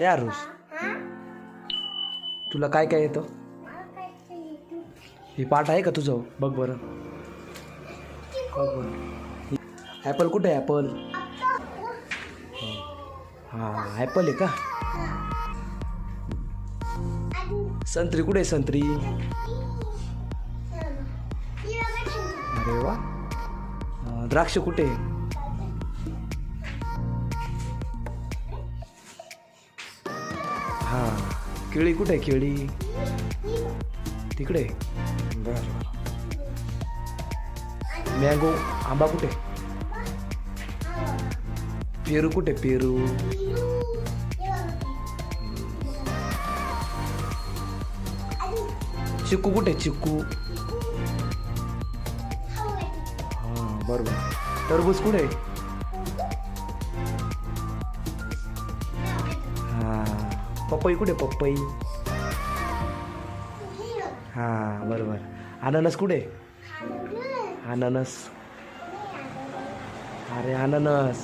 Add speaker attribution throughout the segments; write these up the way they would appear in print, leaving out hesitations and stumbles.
Speaker 1: या आरुष, तुला काय काय येतं? ही पाठ आहे का तुझं? बघ बरं, बघ बरं. ॲपल कुठे आहे? ॲपल, हां ॲपल आहे का? संत्री कुठे आहे? संत्री, अरे वा. द्राक्ष कुठे आहे? हां. केळी कुठे आहे? केळी तिकडे. बरं. मँगो, आंबा कुठे? पेरू कुठे? पेरू, चिक्कू कुठे? चिक्कू, हां बरोबर. टरबूज कुठे? हां. पपई कुठे? पपई, हां बरोबर. अननस कुठे? अननस, अरे अननस,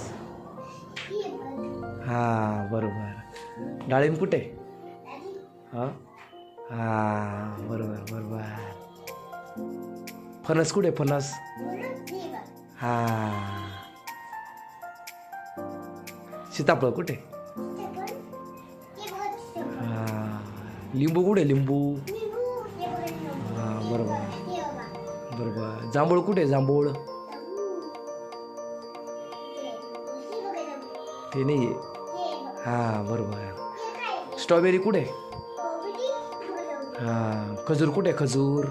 Speaker 1: हां बरोबर. डाळिंब कुठे? हां हां बरोबर बरोबर. फणस कुठे? फणस, हां. सीताफळ कुठे? हां. लिंबू कुठे? लिंबू, हां बरोबर बरोबर. जांभूळ कुठे? जांभूळ, ते नाही आहे, हां बरोबर. स्ट्रॉबेरी कुठे? हां. खजूर कुठे? खजूर,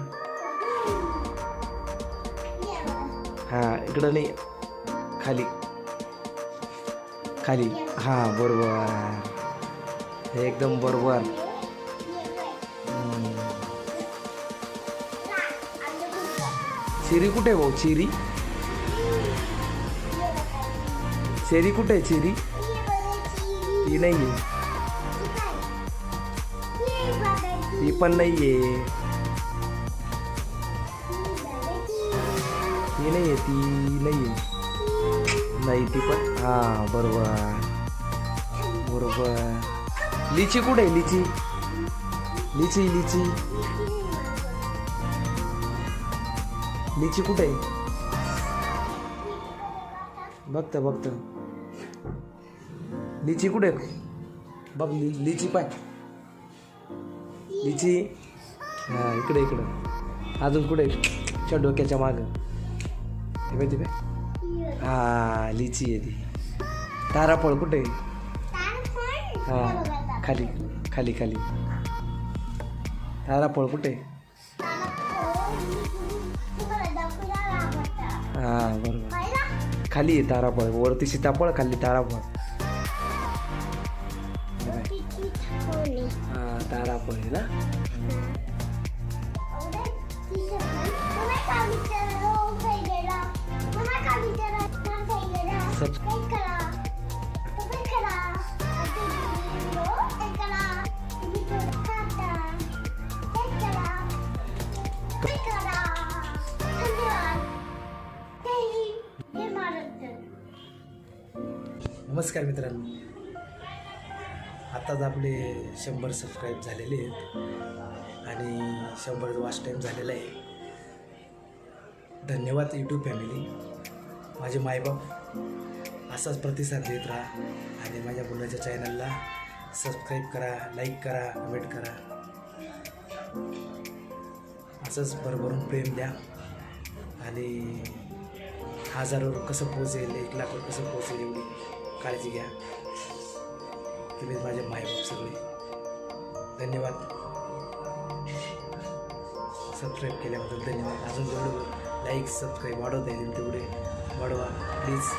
Speaker 1: हां इकडं नाही, खाली खाली, हां बरोबर, एकदम बरोबर. चेरी कुठे भाऊ? चेरी, चेरी कुठे आहे? चेरी, ती नाही आहे, ती पण नाही आहे, ती नाही आहे, ती नाही आहे, नाही ती पण, हां बरोबर बरोबर. लिची कुठे आहे? लिची, लिची लिची, लिची कुठे आहे? बघतं बघतं, लिची कुठे? बघ लिची पाय, लिची, हां इकडे इकडं. अजून कुठे? च्या डोक्याच्या मागं, ते पाय, ते पाय, हां लिची आहे ती. ताराफळ कुठे? हां खाली खाली खाली. ताराफळ कुठे? हां बरोबर, खाली आहे ताराफळ, वरती सीताफळ, खाली ताराफळ. हां ताराफळ आहे ना. नमस्कार मित्रांनो, आताच आपले 100 सबस्क्राईब झालेले आहेत आणि 100 वॉच टाईम झालेला आहे. धन्यवाद यूट्यूब फॅमिली. माझे मायबाप असाच प्रतिसाद देत राहा आणि माझ्या मुलाच्या चॅनलला सबस्क्राईब करा, लाईक करा, कमेंट करा. असंच भरभरून प्रेम द्या आणि 1000वर कसं पोहोचेल, 1 लाखवर कसं पोहोचेल एवढी काळजी घ्या. तुम्ही माझे मायबाप सगळे. धन्यवाद. सबस्क्राईब केल्याबद्दल धन्यवाद. अजून जेवढं लाईक सबस्क्राईब वाढवता येईल तेवढे वाढवा प्लीज.